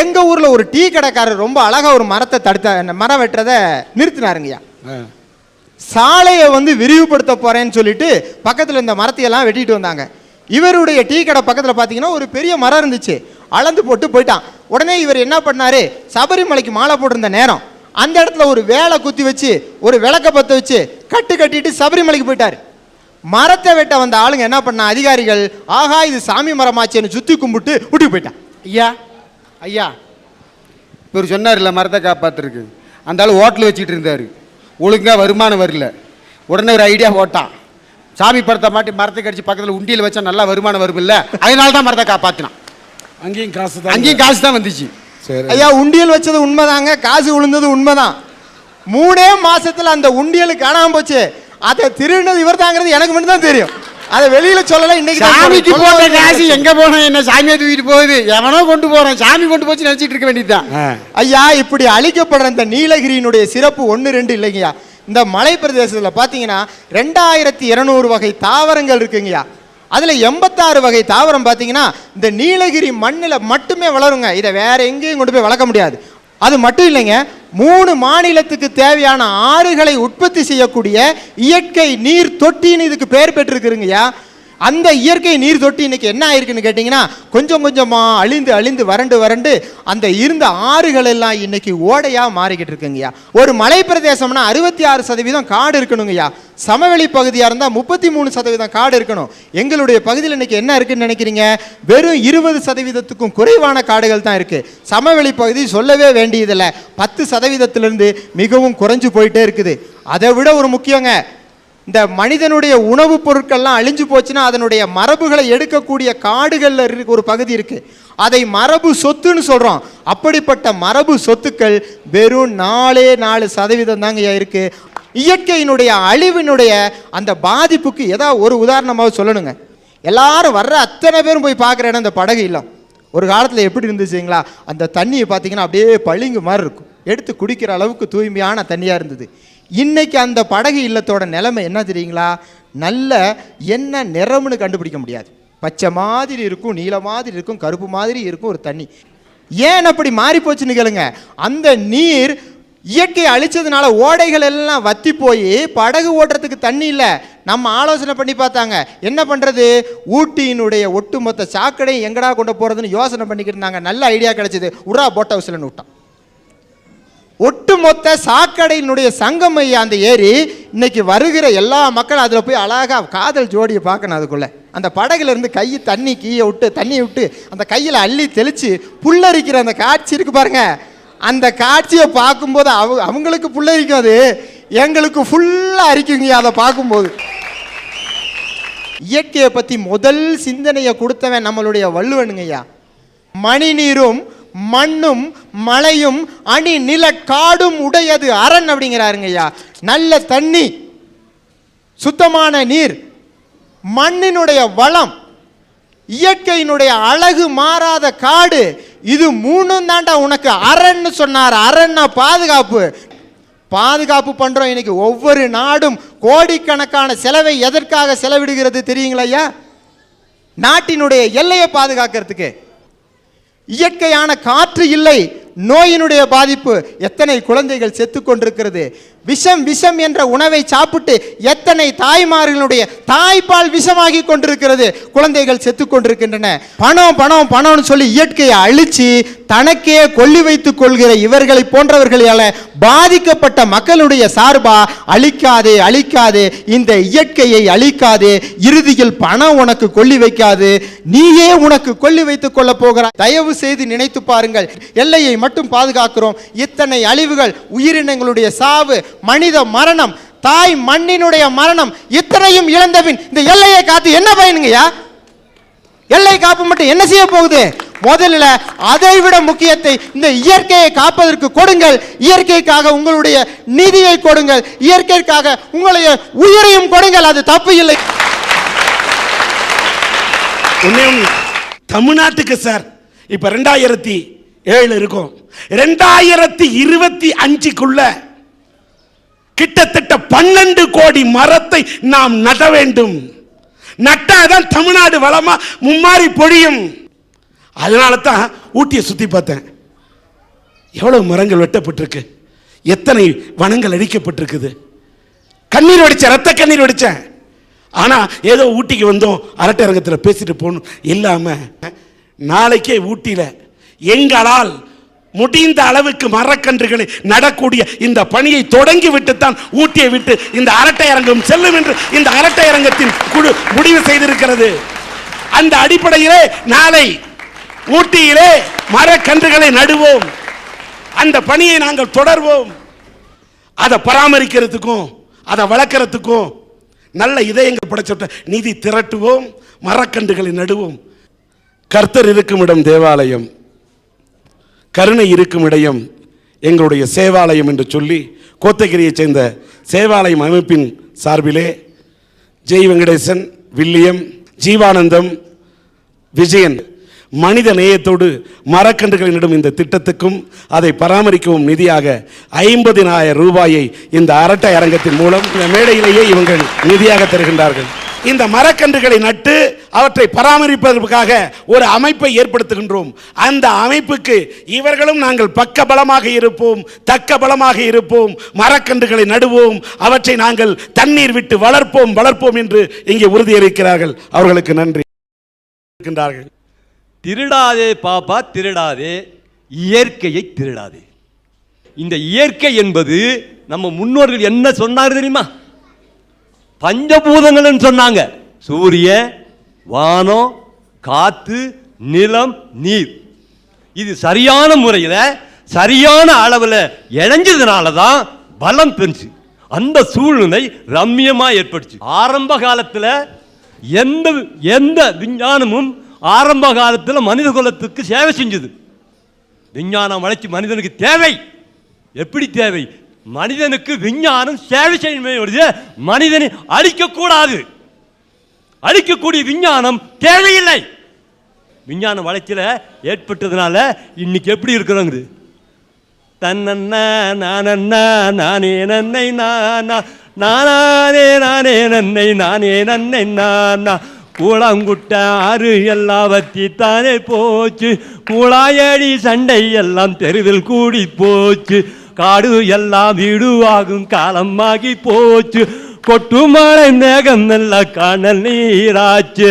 எங்க ஊர்ல ஒரு டீ கடைக்காரர் ரொம்ப அழகா ஒரு மரத்தை மரம் வெட்டுறத நிறுத்தினாருங்கய்யா. சாலையை விரிவுபடுத்த போறேன்னு சொல்லிட்டு பக்கத்துல இந்த மரத்தையெல்லாம் வெட்டிட்டு வந்தாங்க. இவருடைய டீ கடை பக்கத்துல பாத்தீங்கன்னா ஒரு பெரிய மரம் இருந்துச்சு. அளந்து போட்டு போயிட்டான். உடனே இவர் என்ன பண்ணாரு, சபரிமலைக்கு மாலை போட்டிருந்த நேரம் அந்த இடத்துல ஒரு வேலை குத்தி வச்சு ஒரு விளக்க பத்த வச்சு கட்டிட்டு சபரிமலைக்கு போயிட்டாரு. மரத்தை வெட்ட வந்த ஆளுங்க என்ன பண்ண, அதிகாரிகள் ஆகா இது சாமி மரமாச்சேன்னு சுத்தி கும்பிட்டு விட்டு போயிட்டான். ஐயா இவர் சொன்னார் இல்லை மரத்தை காப்பாத்துருக்கு. அந்த ஆள் ஹோட்டல் வச்சுட்டு இருந்தார், ஒழுங்காக வருமானம் வரல. உடனே ஒரு ஐடியா போட்டான், சாமி படத்தை மாட்டி மரத்தை கடிச்சு பக்கத்தில் உண்டியில் வச்சா நல்லா வருமானம் வரும் இல்லை, அதனால தான் மரத்தை காப்பாற்றினான். அங்கேயும் காசு தான் வந்துச்சு. ஐயா உண்டியல் வச்சது உண்மைதாங்க, காசு விழுந்தது உண்மைதான். 3 மாசத்துல அந்த உண்டியல் காணாம போச்சு. அதை திருடினது இவர் தாங்கிறது எனக்கு மட்டும் தான் தெரியும். அதை வெளியில சொல்லல. இன்னைக்கு சாமிக்கு போட்ட காசு எங்க போனோம், என்ன சாமியை தூக்கிட்டு போகுது, எவனோ கொண்டு போறான், சாமி கொண்டு போச்சு நினைச்சிட்டு இருக்க வேண்டியதுதான். ஐயா இப்படி அழிக்கப்படுற இந்த நீலகிரியினுடைய சிறப்பு 1-2 இல்லைங்கய்யா. இந்த மலை பிரதேசத்துல பாத்தீங்கன்னா 2200 வகை தாவரங்கள் இருக்குங்கய்யா. அதுல 86 வகை தாவரம் பாத்தீங்கன்னா இந்த நீலகிரி மண்ணில் மட்டுமே வளருங்க. இதை வேற எங்கேயும் கொண்டு போய் வளர்க்க முடியாது. அது மட்டும் இல்லைங்க, 3 மாநிலத்துக்கு தேவையான ஆறுகளை உற்பத்தி செய்யக்கூடிய இயற்கை நீர் தொட்டின்னு இதுக்கு பேர் பெற்றிருக்குங்கய்யா. அந்த இயற்கை நீர் தொட்டி இன்னைக்கு என்ன ஆயிருக்குன்னு கேட்டிங்கன்னா கொஞ்சம் கொஞ்சமாக அழிந்து வறண்டு அந்த இருந்த ஆறுகள் எல்லாம் இன்னைக்கு ஓடையா மாறிக்கிட்டு இருக்குங்கய்யா. ஒரு மலை பிரதேசம்னா 66% காடு இருக்கணுங்கய்யா. சமவெளி பகுதியாக இருந்தால் 33% காடு இருக்கணும். எங்களுடைய பகுதியில் இன்னைக்கு என்ன இருக்குன்னு நினைக்கிறீங்க, வெறும் 20%க்கும் குறைவான காடுகள் தான் இருக்கு. சமவெளி பகுதி சொல்லவே வேண்டியதில்லை, 10%லிருந்து மிகவும் குறைஞ்சு போயிட்டே இருக்குது. அதை விட ஒரு முக்கியங்க, இந்த மனிதனுடைய உணவுப் பொருட்கள்லாம் அழிஞ்சு போச்சுன்னா அதனுடைய மரபுகளை எடுக்கக்கூடிய காடுகள்ல ஒரு பகுதி இருக்கு, அதை மரபு சொத்துன்னு சொல்றோம். அப்படிப்பட்ட மரபு சொத்துக்கள் வெறும் 4% தாங்க இருக்கு. இயற்கையினுடைய அழிவினுடைய அந்த பாதிப்புக்கு ஏதாவது ஒரு உதாரணமாக சொல்லணுங்க. எல்லாரும் வர்ற அத்தனை பேரும் போய் பார்க்குற இடம் இந்த படகு இல்லம். ஒரு காலத்தில் எப்படி இருந்துச்சுங்களா, அந்த தண்ணியை பார்த்தீங்கன்னா அப்படியே பளிங்கு மாதிரி இருக்கும், எடுத்து குடிக்கிற அளவுக்கு தூய்மையான தண்ணியாக இருந்தது. இன்னைக்கு அந்த படகு இல்லத்தோட நிலைமை என்ன தெரியுங்களா, நல்ல என்ன நிறம்னு கண்டுபிடிக்க முடியாது. பச்சை மாதிரி இருக்கும், நீல மாதிரி இருக்கும், கருப்பு மாதிரி இருக்கும் ஒரு தண்ணி. ஏன் அப்படி மாறி போச்சுன்னு கேளுங்க, அந்த நீர் இயற்கை அழிச்சதுனால ஓடைகள் எல்லாம் வத்தி போய் படகு ஓட்டுறதுக்கு தண்ணி இல்லை. நம்ம ஆலோசனை பண்ணி பார்த்தாங்க, என்ன பண்ணுறது, ஊட்டியினுடைய ஒட்டுமொத்த சாக்கடையும் எங்கடா கொண்டு போகிறதுன்னு யோசனை பண்ணிக்கிட்டு இருந்தாங்க. நல்ல ஐடியா கிடைச்சிது, உரா போட் ஹவுஸ்லன்னு விட்டான். ஒட்டுமொத்த சாக்கடையினுடைய சங்கம் ஐயா அந்த ஏரி. இன்னைக்கு வருகிற எல்லா மக்களும் அதில் போய் அழகாக காதல் ஜோடியை பார்க்கணும். அதுக்குள்ளே அந்த படகுல இருந்து கை தண்ணியை விட்டு அந்த கையில் அள்ளி தெளித்து புல்லரிக்கிற அந்த காட்சி இருக்கு பாருங்க. அந்த காட்சியை பார்க்கும்போது அவங்களுக்கு புல்லரிக்கும், அது எங்களுக்கு ஃபுல்லாக அரிக்குங்க அதை பார்க்கும்போது. இயற்கையை பற்றி முதல் சிந்தனையை கொடுத்தவன் நம்மளுடைய வள்ளுவனுங்கய்யா. மணி நீரும் மண்ணும் மலையும் அணி நில காடும் உடையது அரண் அப்படிங்கிறாருங்கய்யா. நல்ல தண்ணி, சுத்தமான நீர், மண்ணினுடைய வளம், இயற்கையினுடைய அழகு மாறாத காடு, இது 3 தாண்டா உனக்கு அரண்னு சொன்னார். அரண்னா பாதுகாப்பு பண்றோம். இன்னைக்கு ஒவ்வொரு நாடும் கோடிக்கணக்கான செலவை எதற்காக செலவிடுகிறது தெரியுங்களா ஐயா? நாட்டினுடைய எல்லையை பாதுகாக்கிறதுக்கு. இயற்கையான காற்று இல்லை, நோயினுடைய பாதிப்பு, எத்தனை குழந்தைகள் செத்து கொண்டிருக்கிறது. விஷம் என்ற உணவை சாப்பிட்டு எத்தனை தாய்மார்களுடைய தாய்ப்பால் விஷமாகி கொண்டிருக்கிறது, குழந்தைகள் செத்து கொண்டிருக்கின்றன. பணம்னு சொல்லி இயற்கையை அழிச்சு தனக்கே கொல்லி வைத்துக் கொள்கிற இவர்களை போன்றவர்களால பாதிக்கப்பட்ட மக்களுடைய சார்பா அழிக்காதே, இந்த இயற்கையை அழிக்காதே, இறுதியில் பணம் உனக்கு கொல்லி வைக்காது, நீயே உனக்கு கொல்லி வைத்துக் கொள்ள போகிறாய். தயவு செய்து நினைத்து பாருங்கள், எல்லையை மட்டும் பாதுகாக்கிறோம், இத்தனை அழிவுகள், உயிரினங்களுடைய சாவு, மனித மரணம், தாய் மண்ணினுடைய மரணம், இத்தனையும் இழந்தபின் இந்த எல்லையை காத்து என்ன பயனுங்கய்யா? எல்லை காப்பு மட்டும் என்ன செய்ய போகுது? முதல்ல அதை விட முக்கியத்தை இந்த இயற்கையை காப்பதற்கு கொடுங்கள். இயற்கைக்காக உங்களுடைய நிதியை கொடுங்கள், இயற்கைக்காக உங்களுடைய உயிரையும் கொடுங்கள், அது தப்பு இல்லை. தமிழ்நாட்டுக்கு சார் இப்ப 2007 இருக்கும், 2025க்குள்ள கிட்டத்தட்ட 12 கோடி மரத்தை நாம் நட வேண்டும். நட்டாதான் தமிழ்நாடு வளமா மும்மாறி பொழியும். அதனால தான் ஊட்டியை சுத்தி பார்த்தேன். எவ்வளவு மரங்கள் வெட்டப்பட்டிருக்கு, எத்தனை வனங்கள் அழிக்கப்பட்டிருக்குது. கண்ணீர் வடிச்சேன், ரத்த கண்ணீர் வடிச்சேன். ஆனா ஏதோ ஊட்டிக்கு வந்தோம், அரட்டை அரங்கத்தில் பேசிட்டு போகணும் இல்லாம, நாளைக்கே ஊட்டியில எங்களால் முடிந்த அளவுக்கு மரக்கன்றுகளை நடக்கூடிய இந்த பணியை தொடங்கி விட்டுத்தான் ஊட்டியை விட்டு இந்த அரட்டை அரங்கம் செல்லும் என்று இந்த அரட்டை அரங்கத்தின் குழு முடிவு செய்திருக்கிறது. அந்த அடிப்படையிலே நாளை ஊட்டியிலே மரக்கன்றுகளை நடுவோம். அந்த பணியை நாங்கள் தொடர்வோம். அதை பராமரிக்கிறதுக்கும் அதை வளர்க்கறதுக்கும் நல்ல இதயங்கள் படைச்ச நிதி திரட்டுவோம், மரக்கன்றுகளை நடுவோம். கர்த்தர் இருக்கும் இடம் தேவாலயம், கருணை இருக்கும் இடம் எங்களுடைய சேவாலயம் என்று சொல்லி கோத்தகிரியைச் சேர்ந்த சேவாலயம் அமைப்பின் சார்பிலே ஜெய் வெங்கடேசன், வில்லியம், ஜீவானந்தம், விஜயன் மனித நேயத்தோடு மரக்கன்றுகளை நடும் இந்த திட்டத்துக்கும் அதை பராமரிக்கவும் நிதியாக 50,000 ரூபாயை இந்த அரட்டை அரங்கத்தின் மூலம் இந்த மேடையிலேயே இவங்கள் நிதியாக தருகின்றார்கள். இந்த மரக்கன்றுகளை நட்டு அவற்றை பராமரிப்பதற்காக ஒரு அமைப்பை ஏற்படுத்துகின்றோம். அந்த அமைப்புக்கு இவர்களும் நாங்கள் பக்கபலமாக இருப்போம், தக்க பலமாக இருப்போம். மரக்கன்றுகளை நடுவோம், அவற்றை நாங்கள் தண்ணீர் விட்டு வளர்ப்போம் என்று இங்கே உறுதியளிக்கிறார்கள். அவர்களுக்கு நன்றி. திருடாதே பாப்பா, திருடாதே, இயற்கையை திருடாதே. இந்த இயற்கை என்பது நம்ம முன்னோர்கள் என்ன சொன்னாங்க தெரியுமா? பஞ்சபூதங்கள் சொன்னாங்க. சூரியன், வானம், காத்து, நிலம், நீர். இது சரியான முறையில் சரியான அளவில் இணைஞ்சதுனால தான் பலம் பெருச்சு. அந்த சூழ்நிலை ரம்மியமாக ஏற்படுச்சு. ஆரம்ப காலத்தில் எந்த விஞ்ஞானமும் ஆரம்ப காலத்தில் மனித குலத்துக்கு சேவை செஞ்சது. விஞ்ஞானம் வளர்ச்சி மனிதனுக்கு தேவை. எப்படி தேவை? மனிதனுக்கு விஞ்ஞானம் சேவை செய்ய, மனிதனை அழிக்கக்கூடாது. அழிக்கக்கூடிய விஞ்ஞானம் தேவையில்லை. விஞ்ஞான வளர்ச்சியில் ஏற்பட்டதுனால இன்னைக்கு எப்படி இருக்கிறோங்க? தன்னன்னா நானன்னா நானே நன்னை நானா நானே நானே நன்னை நானே நன்னை நானா கூழாங்குட்ட ஆறு எல்லாம் வத்தி தானே போச்சு. கூழாயடி சண்டை எல்லாம் தெருவில் கூடி போச்சு. காடு எல்லாம் வீடுவாகும் காலமாகி போச்சு. கொட்டு மழை மேகம் நல்ல காணல் நீராச்சு.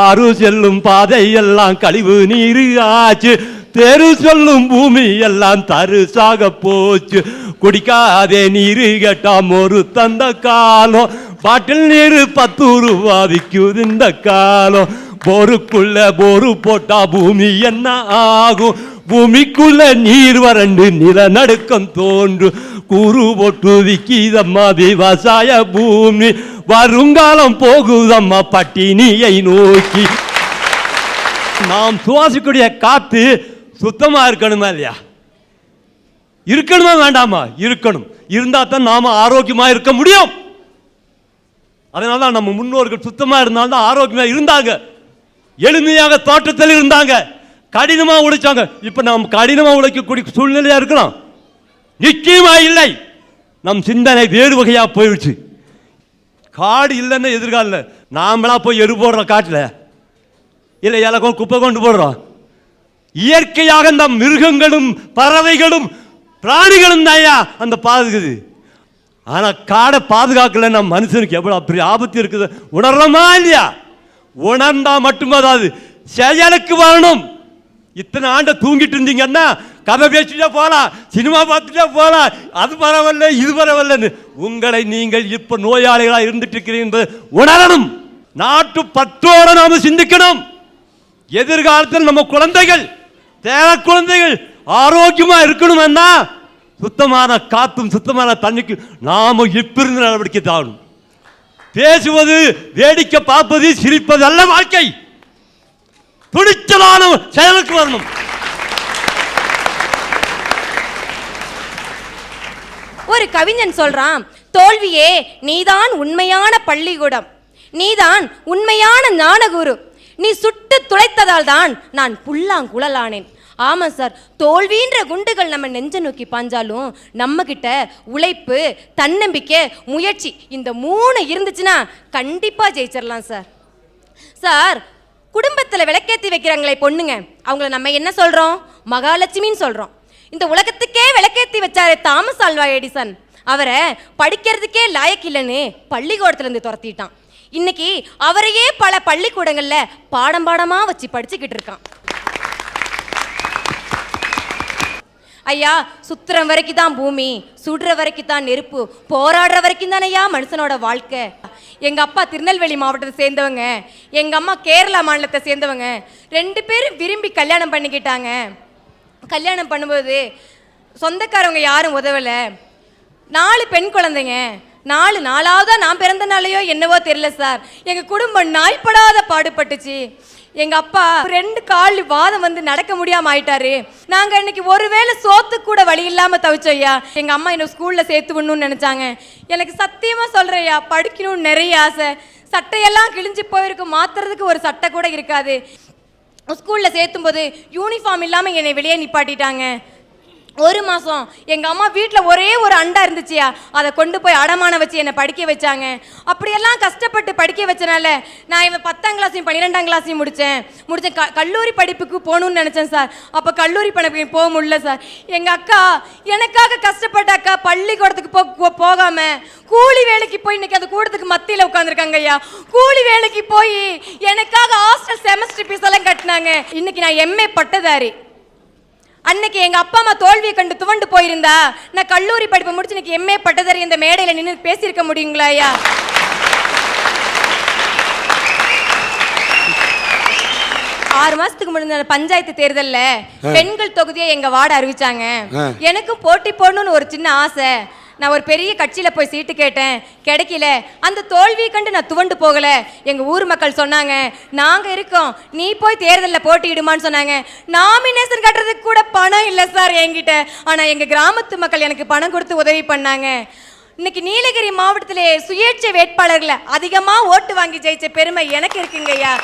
ஆறு செல்லும் பாதை எல்லாம் கழிவு நீர் ஆச்சு. தெரு சொல்லும் பூமி எல்லாம் தருசாக போச்சு. குடிக்காதே நீரு கேட்டாம் ஒரு தந்த காலம். பாட்டில் நீர் 10 ரூபா விற்குது இந்த காலம். போருக்குள்ள போரு போட்டா பூமி என்ன ஆகும்? பூமிக்குள்ள நீர் வறண்டு நிலநடுக்கம் தோன்று. கூறு போட்டு விக்கிதம்மா விவசாய பூமி. வருங்காலம் போகுதம்மா பட்டினியை நோக்கி. நாம் சுவாசிக்கூடிய காத்து சுத்தமா இருக்கணுமா இல்லையா? இருக்கணுமா வேண்டாமா? இருக்கணும். இருந்தா தான் நாம ஆரோக்கியமா இருக்க முடியும். அதனால நம்ம முன்னோர்கள் சுத்தமா இருந்தால்தான் ஆரோக்கியமா இருந்தாங்க. எளிமையாக தோட்டத்தில் இருந்தாங்க, கடினமா உழைச்சாங்க. இப்ப நாம் கடினமா உழைக்கக்கூடிய சூழ்நிலையா இருக்கலாம்? நிச்சயமா இல்லை. நம் சிந்தனை வேறு வகையா போயிடுச்சு. காடு இல்லைன்னு எதிர்கால நாமளா போய் எரு போடுறோம் காட்டுல, இல்லை எல்லாக்கும் குப்பை கொண்டு போடுறோம். இயற்கையாக இந்த மிருகங்களும் பறவைகளும் பிராணிகளும் தாயா அந்த பாதுகாக்குது. ஆனா காடை பாதுகாக்கல நம்ம மனுஷனுக்கு எவ்வளவு பெரிய ஆபத்து இருக்குது உணர்றோமா இல்லையா? உணர்ந்தா மட்டுமாதாது செயலுக்கு வரணும். இத்தனை ஆண்டை தூங்கிட்டு இருந்தீங்கன்னா கதை பேசிட்டே போலாம், சினிமா பார்த்துட்டே போலாம், அது பரவாயில்ல இது பரவாயில்லன்னு. உங்களை நீங்கள் இப்ப நோயாளிகளாக இருந்துட்டு இருக்கிறீங்க என்பதை உணரணும். நாட்டு பற்றோட நாம சிந்திக்கணும். எதிர்காலத்தில் நம்ம குழந்தைகள், தேவ குழந்தைகள் ஆரோக்கியமா இருக்கணும்னா சுத்தமான காத்தும் சுத்தமான தண்ணிக்கு நாம இப்பிருந்து நடவடிக்கை தாணும். பேசுவது, வேடிக்கை பார்ப்பது, சிரிப்பது அல்ல வாழ்க்கை. துணிச்சலான செயலுக்கு வரணும். ஒரு கவிஞன் சொல்றான், தோல்வியே நீதான் உண்மையான பள்ளிக்கூடம், நீதான் உண்மையான ஞானகுரு, நீ சுட்டு துளைத்ததால் தான் நான் புல்லாங்குழலானேன். ஆமா சார், தோல்வின்ற குண்டுகள் நம்ம நெஞ்ச நோக்கி பாஞ்சாலும் நம்ம கிட்ட உழைப்பு, தன்னம்பிக்கை, முயற்சி இந்த 3 இருந்துச்சுன்னா கண்டிப்பா ஜெயிச்சிடலாம் சார். சார், குடும்பத்தில் விளக்கேற்றி வைக்கிறாங்களே பொண்ணுங்க, அவங்கள நம்ம என்ன சொல்றோம்? மகாலட்சுமின்னு சொல்றோம். இந்த உலகத்துக்கே விளக்கேத்தி வச்சாரு தாமஸ் ஆல்வா எடிசன். அவரை படிக்கிறதுக்கே லாயக்கு இல்லைன்னு பள்ளிக்கூடத்துல இருந்து துரத்திட்டான். இன்னைக்கு அவரையே பல பள்ளிக்கூடங்கள்ல பாடம் பாடமா வச்சு படிச்சுக்கிட்டு இருக்கான். ஐயா, சுத்துற வரைக்கும் தான் பூமி, சுடுற வரைக்கும் தான் நெருப்பு, போராடுற வரைக்கும் தானே ஐயா மனுஷனோட வாழ்க்கை. எங்க அப்பா திருநெல்வேலி மாவட்டத்தை சேர்ந்தவங்க, எங்க அம்மா கேரளா மாநிலத்தை சேர்ந்தவங்க. 2 பேரும் விரும்பி கல்யாணம் பண்ணிக்கிட்டாங்க. கல்யாணம் பண்ணும்போது சொந்தக்காரவங்க யாரும் உதவலை. 4 பெண் குழந்தைங்க. 4 நான் பிறந்த நாளையோ என்னவோ தெரியல சார், எங்க குடும்பம் நாய்ப்படாத பாடுபட்டுச்சு. எங்க அப்பா 2 கால் வாதம் வந்து நடக்க முடியாம ஆயிட்டாரு. நாங்க இன்னைக்கு ஒருவேளை சோத்து கூட வழி இல்லாம தவிச்சோம் ஐயா. எங்க அம்மா என்ன ஸ்கூல்ல சேர்த்து விடணும்னு நினைச்சாங்க. எனக்கு சத்தியமா சொல்றேன் ஐயா, படிக்கணும்னு நிறைய ஆசை. சட்டையெல்லாம் கிழிஞ்சு போயிருக்கும், மாத்துறதுக்கு ஒரு சட்டை கூட இருக்காது. ஸ்கூல்ல சேர்த்தும் போது யூனிஃபார்ம் இல்லாம என்னை வெளியே நிப்பாட்டிட்டாங்க. 1 மாதம் எங்கள் அம்மா வீட்டில் ஒரே ஒரு அண்டா இருந்துச்சியா, அதை கொண்டு போய் அடமான வச்சு என்னை படிக்க வச்சாங்க. அப்படியெல்லாம் கஷ்டப்பட்டு படிக்க வச்சனால நான் இவன் 10ஆம் கிளாஸையும் 12ஆம் கிளாஸையும் முடித்தேன். கல்லூரி படிப்புக்கு போகணுன்னு நினச்சேன் சார். அப்போ கல்லூரி படிப்புக்கு போக முடியல சார். எங்கள் அக்கா எனக்காக கஷ்டப்பட்ட அக்கா பள்ளிக்கூடத்துக்கு போகாமல் கூலி வேலைக்கு போய் இன்னைக்கு அந்த கூடத்துக்கு மத்தியில் உட்காந்துருக்காங்க ஐயா. கூலி வேலைக்கு போய் எனக்காக ஹாஸ்டல் செமஸ்டர் ஃபீஸ் எல்லாம் கட்டினாங்க. இன்னைக்கு நான் எம்ஏ பட்டதாரி. அன்னைக்கு எங்க அப்பா அம்மா தோல்வியை கண்டு துவண்டு போயிருந்தா நான் கல்லூரி படிப்பை முடிச்சு இன்னைக்கு எம்ஏ பட்டதாரி இந்த மேடையில நின்று பேசியிருக்க முடியுங்களா ஐயா? 6 மாசத்துக்கு முன்னாடி பஞ்சாயத்து தேர்தல்ல பெண்கள் தொகுதியை எங்க வார்டு அறிவிச்சாங்க. எனக்கும் போட்டி போடணும்னு ஒரு சின்ன ஆசை. நான் ஒரு பெரிய கட்சியில போய் சீட்டு கேட்டேன், கிடைக்கல. அந்த தோல்வியை கண்டு நான் துவண்டு போகல. எங்க ஊர் மக்கள் சொன்னாங்க, நாங்க இருக்கோம், நீ போய் தேர்தலில் போட்டியிடுமான்னு சொன்னாங்க. நாமினேஷன் கட்டுறதுக்கு கூட பணம் இல்லை சார் என்கிட்ட. ஆனா எங்க கிராமத்து மக்கள் எனக்கு பணம் கொடுத்து உதவி பண்ணாங்க. இன்னைக்கு நீலகிரி மாவட்டத்திலே சுயேட்சை வேட்பாளர்களை அதிகமா ஓட்டு வாங்கி ஜெயிச்ச பெருமை எனக்கு இருக்குங்க ஐயா.